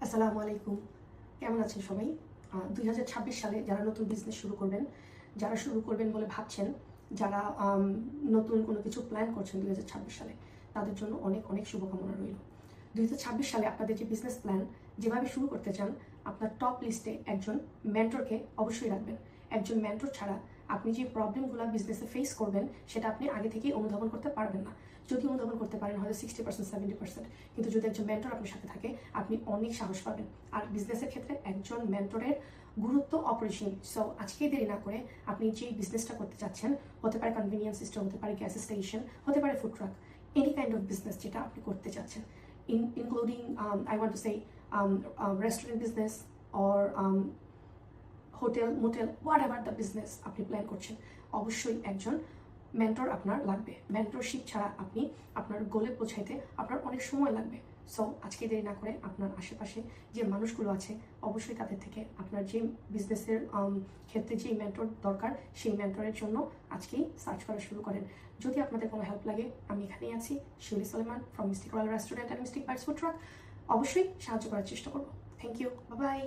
আসসালামু আলাইকুম। কেমন আছেন সবাই? 2026 সালে যারা নতুন বিজনেস শুরু করবেন, যারা শুরু করবেন বলে ভাবছেন, যারা নতুন কোনো কিছু প্ল্যান করছেন 2026 সালে, তাদের জন্য অনেক অনেক শুভকামনা রইল। 2026 সালে আপনাদের যে বিজনেস প্ল্যান যেভাবে শুরু করতে চান, আপনার টপ লিস্টে একজন মেন্টরকে অবশ্যই রাখবেন। একজন মেন্টর ছাড়া আপনি যে প্রবলেমগুলো বিজনেসে ফেস করবেন সেটা আপনি আগে থেকেই অনুধাবন করতে পারবেন না। যদি অনুধাবন করতে পারেন হয়তো 60% 70%, কিন্তু যদি একজন মেন্টর আপনার সাথে থাকে আপনি অনেক সাহস পাবেন। আর বিজনেসের ক্ষেত্রে একজন মেন্টরের গুরুত্ব অপরিসীম। সো আজকেই দেরি না করে আপনি যে বিজনেসটা করতে চাচ্ছেন, হতে পারে কনভিনিয়েন্স স্টোর, হতে পারে গ্যাস স্টেশন, হতে পারে food truck, any kind of business যেটা আপনি করতে চাচ্ছেন, including I want to say restaurant business or hotel motel, what ever the business আপনি প্ল্যান করছেন, অবশ্যই একজন মেন্টর আপনার লাগবে। মেন্টরশিপ ছাড়া আপনি আপনার গোলে পৌঁছাইতে আপনার অনেক সময় লাগবে। সো আজকে দেরি না করে আপনার আশেপাশে যে মানুষগুলো আছে অবশ্যই তাদের থেকে আপনার যে বিজনেসের ক্ষেত্রে যেই মেন্টর দরকার সেই মেন্টরের জন্য আজকেই সার্চ করা শুরু করেন। যদি আপনাদের কোনো হেল্প লাগে আমি এখানেই আছি, Shiuli Soleman from Mystic Royal restaurant and Mystic Bites food truck. অবশ্যই সাহায্য করার চেষ্টা করবো। Thank you, bye by.